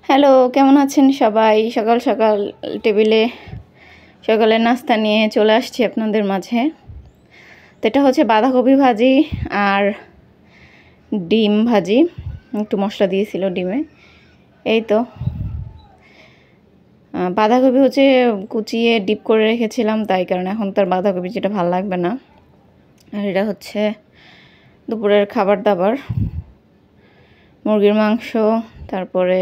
Hello, কেমন আছেন সবাই? সকাল সকাল টেবিলে সকালের নাস্তা নিয়ে চলে আসছি আপনাদের মাঝে। তো এটা হচ্ছে বাঁধাকপি ভাজি আর ডিম ভাজি, একটু মশলা দিয়েছিল ডিমে। এই তো বাঁধাকপি হচ্ছে কুচিয়ে ডিপ করে রেখেছিলাম, তাই কারণে এখন তার বাঁধাকপি যেটা ভালো লাগবে না। আর এটা হচ্ছে দুপুরের খাবার দাবার, মুরগির মাংস, তারপরে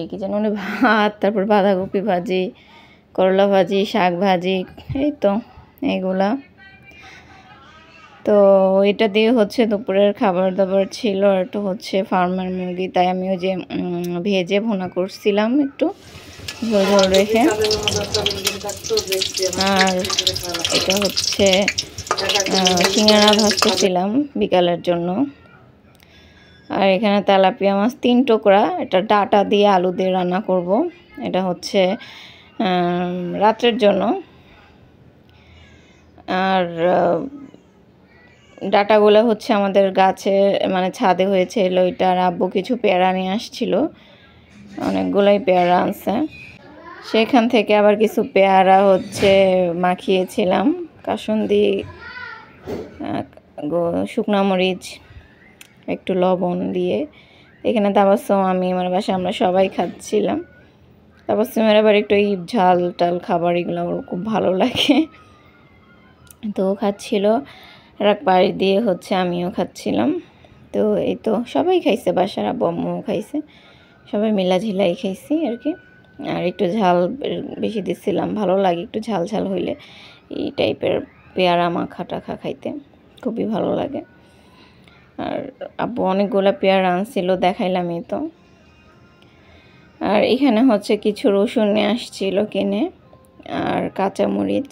কি যেন ভাত, তারপর বাঁধাকপি ভাজি, করলা ভাজি, শাক ভাজি, এই তো এইগুলা। তো এটা দিয়ে হচ্ছে দুপুরের খাবার দাবার ছিল। আর একটু হচ্ছে ফার্মের মুরগি, তাই আমি ওই যে ভেজে ভুনা করছিলাম একটু ঝোল ঝোল রেখে। আর এটা হচ্ছে সিঙ্গাড়া ভাজতেছিলাম বিকালের জন্য। আর এখানে তেলাপিয়া মাছ 3 টুকরা, এটা ডাটা দিয়ে আলু দিয়ে রান্না করব। এটা হচ্ছে রাত্রের জন্য। আর ডাটাগুলো হচ্ছে আমাদের গাছে মানে ছাদে হয়েছে এলো, এটা আর আব্বু কিছু পেয়ারা নিয়ে আসছিল, অনেকগুলোই পেয়ারা আনছে। সেখান থেকে আবার কিছু পেয়ারা হচ্ছে মাখিয়েছিলাম কাসুন্দি, শুকনো মরিচ, একটু লবণ দিয়ে। এখানে তাবাসসুম, আমি আমার বাসায় আমরা সবাই খাচ্ছিলাম। তাবাসসুমের আবার একটু এই ঝাল টাল খাবার এগুলো আমার খুব ভালো লাগে, তো খাচ্ছিল। আর এক পাশ দিয়ে হচ্ছে আমিও খাচ্ছিলাম। তো এই তো সবাই খাইছে, বাসার আব্বু আম্মুও খাইছে, সবাই মিলা ঝিলাই খাইছি আর কি। আর একটু ঝাল বেশি দিচ্ছিলাম, ভালো লাগে একটু ঝাল ঝাল হইলে এই টাইপের পেয়ারা মাখা টাখা খাইতে খুবই ভালো লাগে। আর আব্বু অনেকগুলো পেয়ারা আনছিল, দেখাইলামই তো। আর এখানে হচ্ছে কিছু রসুন নিয়ে আসছিল কিনে, আর কাঁচামরিচ,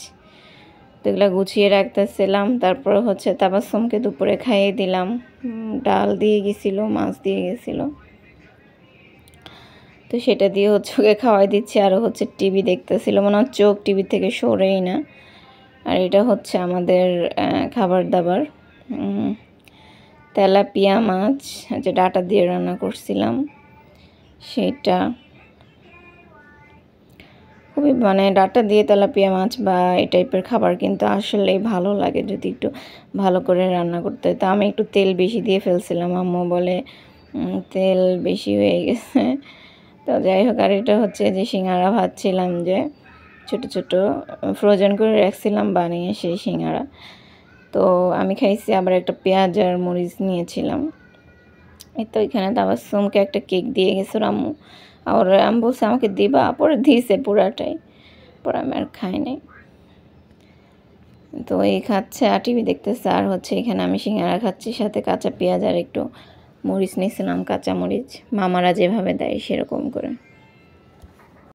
তো এগুলো গুছিয়ে রাখতেছিলাম। তারপর হচ্ছে তাবাসসুমকে দুপুরে খাইয়ে দিলাম, ডাল দিয়ে গেছিল, মাছ দিয়ে গেছিল, তো সেটা দিয়ে হচ্ছে ওকে খাওয়াই দিচ্ছি। আর হচ্ছে টিভি দেখতেছিল, মনে হচ্ছে চোখ টিভি থেকে সরেই না। আর এটা হচ্ছে আমাদের খাবার দাবার, তেলাপিয়া মাছ যে ডাটা দিয়ে রান্না করছিলাম সেটা। খুবই মানে ডাটা দিয়ে তেলাপিয়া মাছ বা এই টাইপের খাবার কিন্তু আসলেই ভালো লাগে যদি একটু ভালো করে রান্না করতে হয়। তো আমি একটু তেল বেশি দিয়ে ফেলছিলাম, আম্মু বলে তেল বেশি হয়ে গেছে। তো যাই হোক, আর এটা হচ্ছে যে সিঙ্গারা ভাজছিলাম, যে ছোট ছোট ফ্রোজেন করে রাখছিলাম বানিয়ে সেই সিঙ্গারা। তো আমি খাইছি, আবার একটা পেঁয়াজ আর মরিচ নিয়েছিলাম। এই তো এখানে তাবাসসুমকে একটা কেক দিয়ে গেছে আম্মু, আর আমি বলছি আমাকে দিবা, পরে দিয়েছে পুরাটাই, পরে আমি আর খাই নাই। তো এই খাচ্ছে আর টিভি দেখতেছে। আর হচ্ছে এখানে আমি সিঙ্গারা খাচ্ছি, সাথে কাঁচা পেঁয়াজ আর একটু মরিচ নিয়েছিলাম, কাঁচা মরিচ মামারা যেভাবে দেয় সেরকম করে।